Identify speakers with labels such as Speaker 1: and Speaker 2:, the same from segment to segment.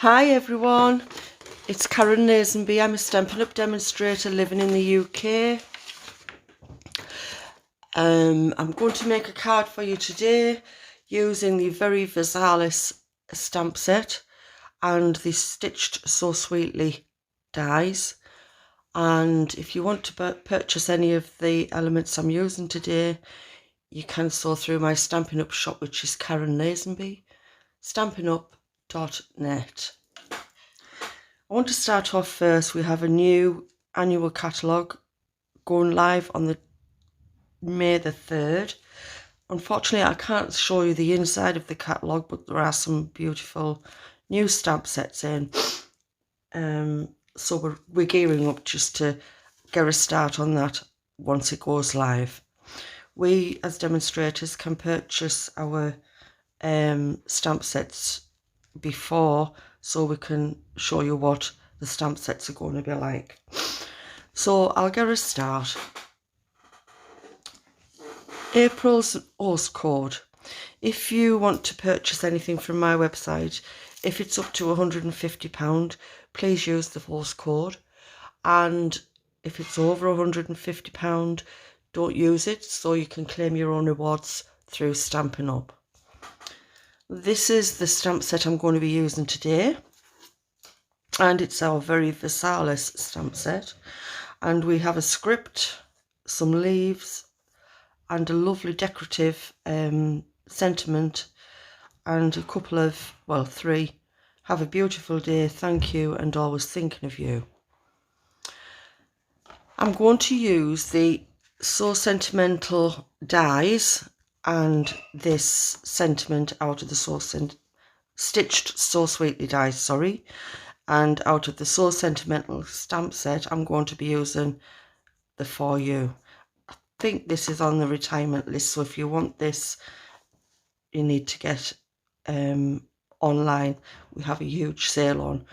Speaker 1: Hi everyone, it's Karen Lazenby. I'm a Stampin' Up demonstrator living in the UK. I'm going to make a card for you today using the very Versailles stamp set and the Stitched So Sweetly dies. And if you want to purchase any of the elements I'm using today, you can sew through my Stampin' Up shop, which is Karen Lazenby, stampinup.net. I want to start off first. We have a new annual catalogue going live on the May the 3rd. Unfortunately, I can't show you the inside of the catalogue, but there are some beautiful new stamp sets in. So we're gearing up just to get a start on that once it goes live. We, as demonstrators, can purchase our stamp sets before, so we can show you what the stamp sets are going to be like. So I'll get a start. April's host code. If you want to purchase anything from my website, if it's up to £150, please use the host code. And if it's over £150, don't use it, so you can claim your own rewards through Stampin' Up. This is the stamp set I'm going to be using today, and it's our very Versailles stamp set. And we have a script, some leaves, and a lovely decorative sentiment, and a couple of, well, 3. Have a beautiful day, thank you, and always thinking of you. I'm going to use the So Sentimental dies and this sentiment out of the Stitched So Sweetly dies, sorry. And out of the So Sentimental stamp set, I'm going to be using the For You. I think this is on the retirement list, so if you want this, you need to get online. We have a huge sale on,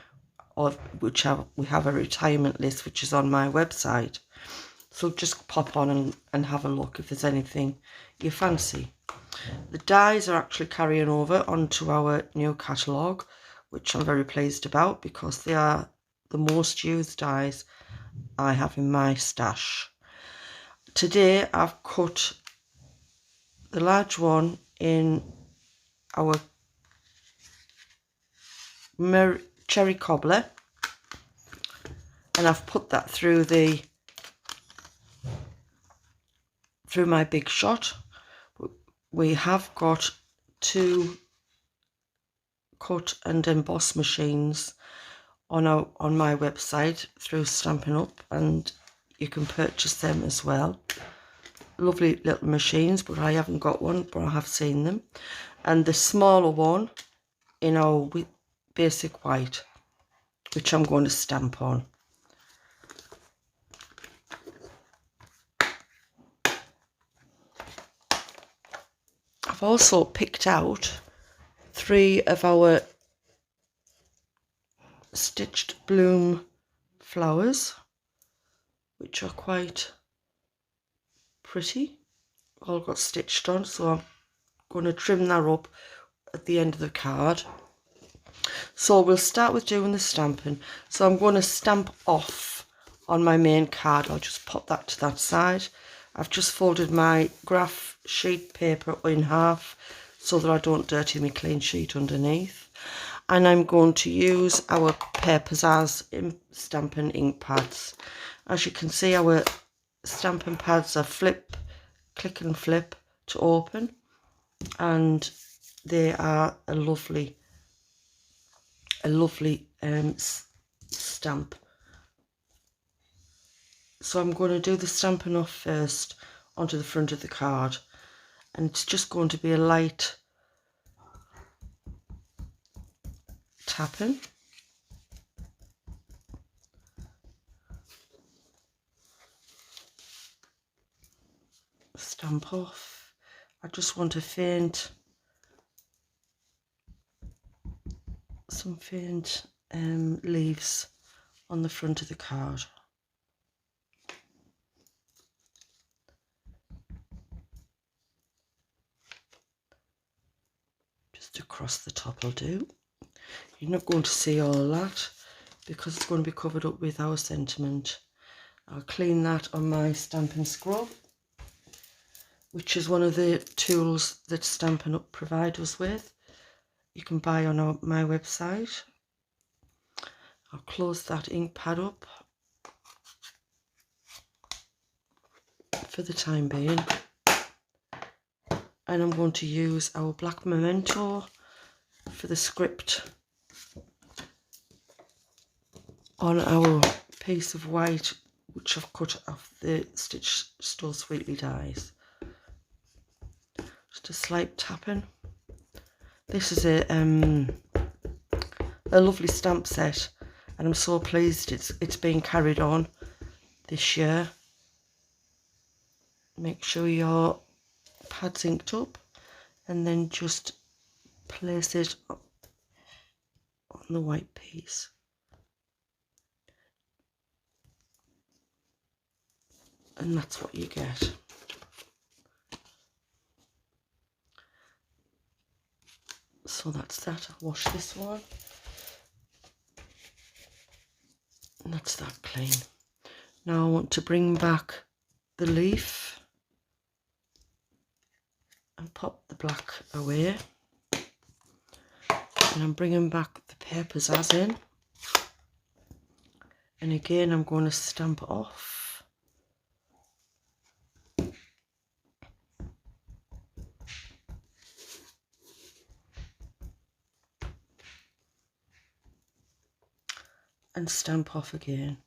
Speaker 1: we have a retirement list which is on my website. So just pop on and have a look if there's anything you fancy. The dies are actually carrying over onto our new catalogue, which I'm very pleased about because they are the most used dies I have in my stash. Today I've cut the large one in our cherry cobbler, and I've put that through my big shot. We have got 2 cut and emboss machines on my website through Stampin' Up, and you can purchase them as well. Lovely little machines, but I haven't got one, but I have seen them. And the smaller one in our basic white, which I'm going to stamp on. I've also picked out 3 of our stitched bloom flowers, which are quite pretty. All got stitched on, so I'm going to trim that up at the end of the card. So we'll start with doing the stamping. So I'm going to stamp off on my main card. I'll just pop that to that side. I've just folded my graph sheet paper in half so that I don't dirty my clean sheet underneath. And I'm going to use our Pear Pizzazz stamping ink pads. As you can see, our stamping pads are click and flip to open, and they are a lovely stamp. So I'm going to do the stamping off first onto the front of the card, and it's just going to be a light tapping. Stamp off. I just want to some faint leaves on the front of the card. Just across the top will do. You're not going to see all that because it's going to be covered up with our sentiment. I'll clean that on my Stampin' Scrub, which is one of the tools that Stampin' Up provide us with. You can buy on my website. I'll close that ink pad up for the time being. And I'm going to use our black memento for the script on our piece of white, which I've cut off the Stitch So Sweetly dies. Just a slight tapping. This is a lovely stamp set, and I'm so pleased it's being carried on this year. Make sure your pad's inked up, and then just place it on the white piece. And that's what you get. So that's that. I'll wash this one. And that's that clean. Now I want to bring back the leaf and pop the black away. And I'm bringing back the papers as in. And again, I'm going to stamp off. And stamp off again.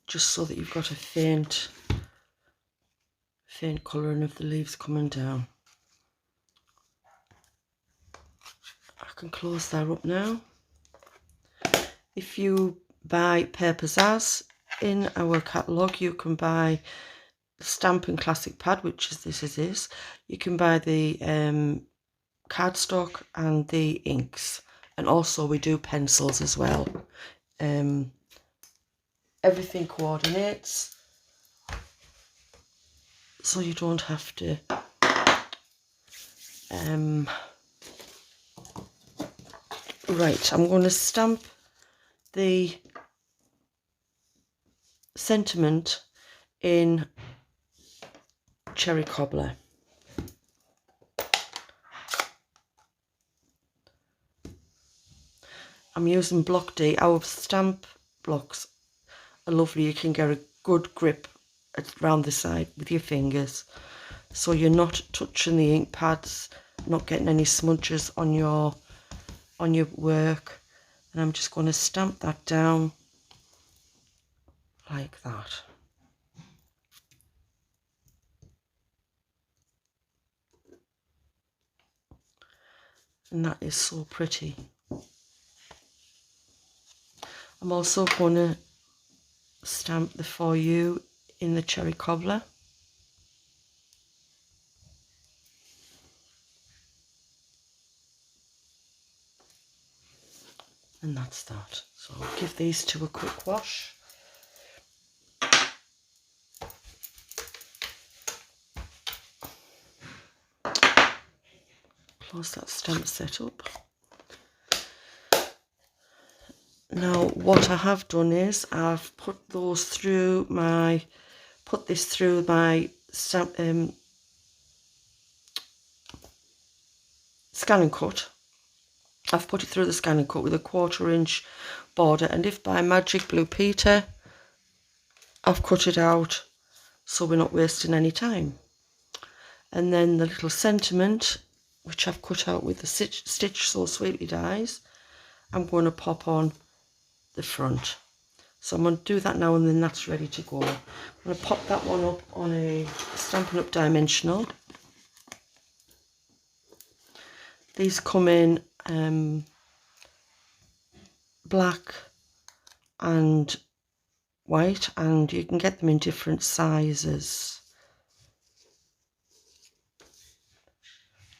Speaker 1: Just so that you've got a faint colouring of the leaves coming down. I can close that up now. If you buy papers as in our catalogue, you can buy the Stampin' Classic Pad, which is this. You can buy the cardstock and the inks, and also we do pencils as well. Everything coordinates, so you don't have to right, I'm going to stamp the sentiment in cherry cobbler. I'm using block D. Our stamp blocks are lovely. You can get a good grip around the side with your fingers, so you're not touching the ink pads, not getting any smudges on your work. And I'm just going to stamp that down like that. And that is so pretty. I'm also going to stamp the For You in the cherry cobbler. And that's that. So I'll give these two a quick wash. Close that stamp set up. Now what I have done is I've put this through my scan and cut. I've put it through the scan and cut with a 1/4 inch border, and if by magic Blue Peter, I've cut it out so we're not wasting any time. And then the little sentiment, which I've cut out with the Stitch So Sweetly dies, I'm going to pop on the front. So I'm going to do that now, and then that's ready to go. I'm going to pop that one up on a Stampin' Up dimensional. These come in black and white, and you can get them in different sizes.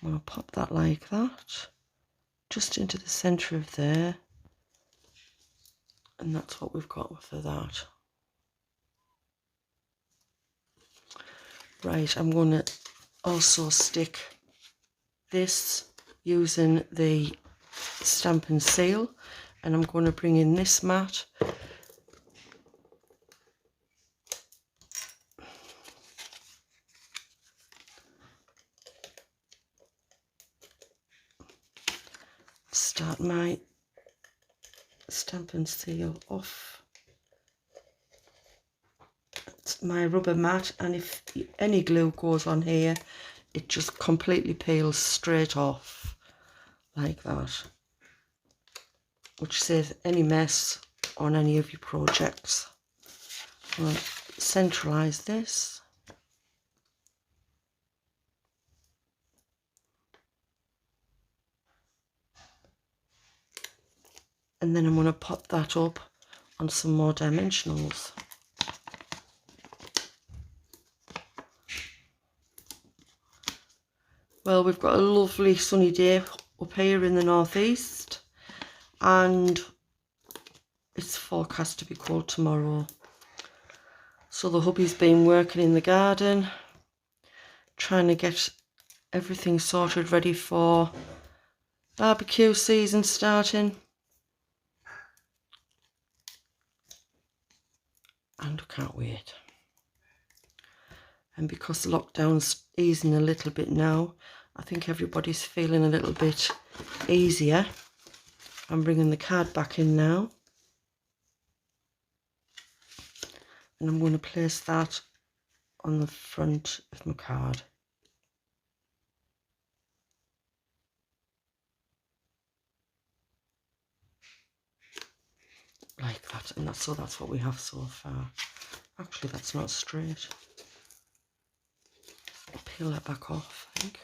Speaker 1: I'm going to pop that like that, just into the centre of there. And that's what we've got for that. Right, I'm going to also stick this using the Stamp and Seal, and I'm going to bring in this mat. Start my Stamp and Seal off. It's my rubber mat, and if any glue goes on here, it just completely peels straight off like that, which saves any mess on any of your projects. I'll centralise this. And then I'm going to pop that up on some more dimensionals. Well, we've got a lovely sunny day up here in the northeast, and it's forecast to be cold tomorrow. So the hubby's been working in the garden, trying to get everything sorted ready for barbecue season starting. And I can't wait. And because the lockdown's easing a little bit now, I think everybody's feeling a little bit easier. I'm bringing the card back in now. And I'm going to place that on the front of my card. Like that. And that's what we have so far. Actually, that's not straight. I'll peel that back off, I think.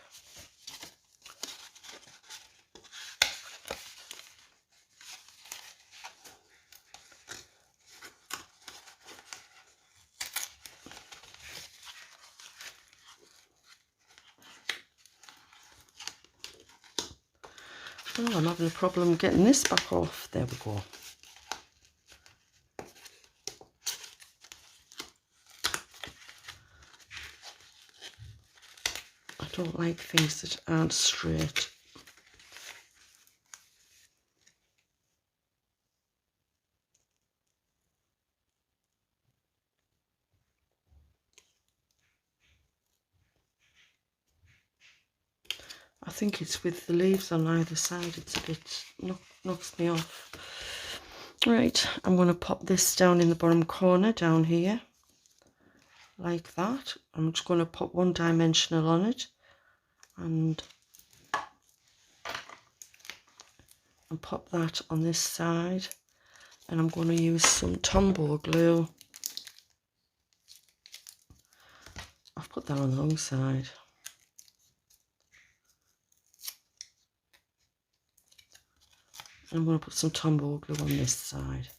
Speaker 1: Oh, I'm having a problem getting this back off. There we go. I don't like things that aren't straight. I think it's with the leaves on either side, it's a bit, knocks me off. Right, I'm going to pop this down in the bottom corner down here, like that. I'm just going to pop one dimensional on it, and pop that on this side, and I'm going to use some Tombow glue. I've put that on the wrong side. And I'm going to put some Tombow glue on this side.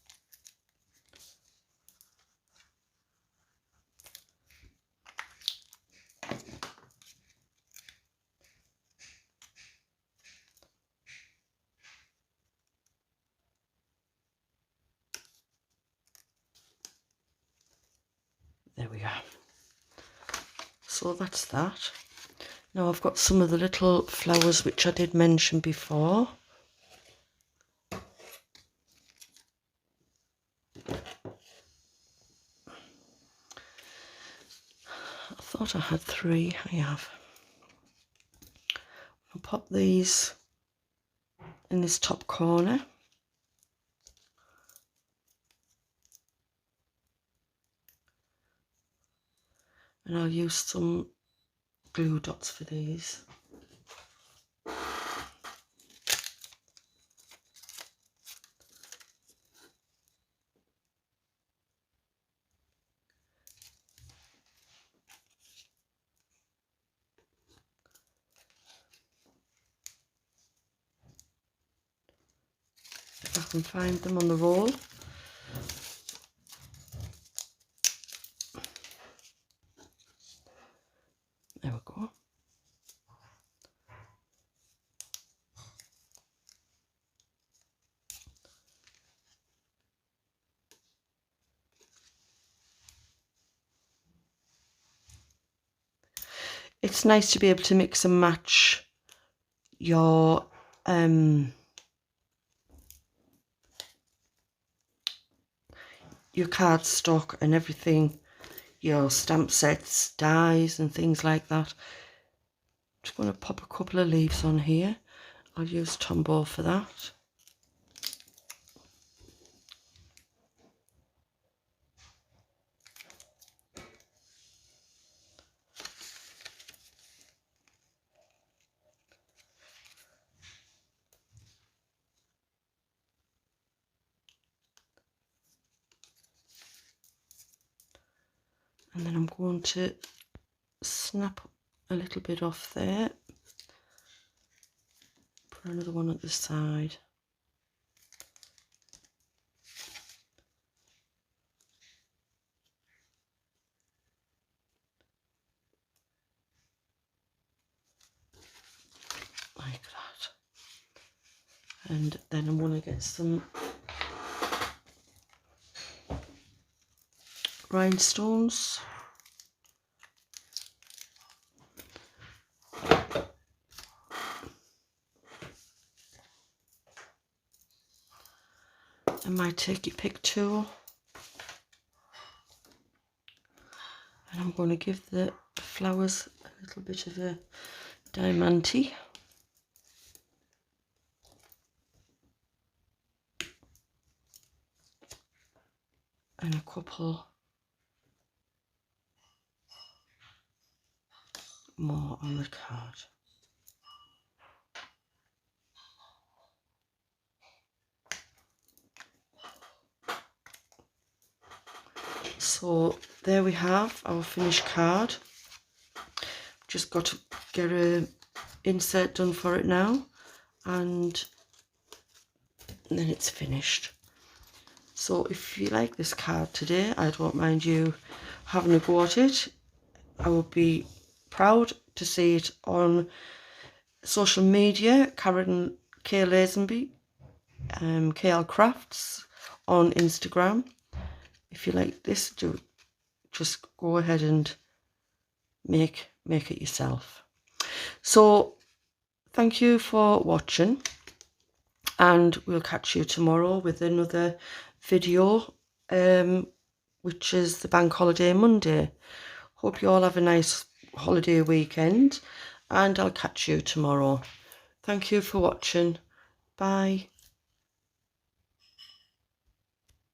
Speaker 1: There we are. So that's that. Now I've got some of the little flowers which I did mention before. I thought I had 3, I have. I'll pop these in this top corner. And I'll use some glue dots for these. If I can find them on the roll. There we go. It's nice to be able to mix and match your cardstock and everything, your stamp sets, dies and things like that. I'm just going to pop a couple of leaves on here. I'll use Tombow for that. And then I'm going to snap a little bit off there. Put another one at the side. Like that. And then I'm going to get some rhinestones. I might take your pick tool. And I'm going to give the flowers a little bit of a diamante. And a couple more on the card. So there we have our finished card. Just got to get a insert done for it now, and then it's finished. So if you like this card today, I don't mind you having a go at it. I would be proud to see it on social media, Karen K. Lazenby, KL Crafts on Instagram. If you like this, do just go ahead and make it yourself. So thank you for watching, and we'll catch you tomorrow with another video, which is the Bank Holiday Monday. Hope you all have a nice holiday weekend, and I'll catch you tomorrow. Thank you for watching. Bye.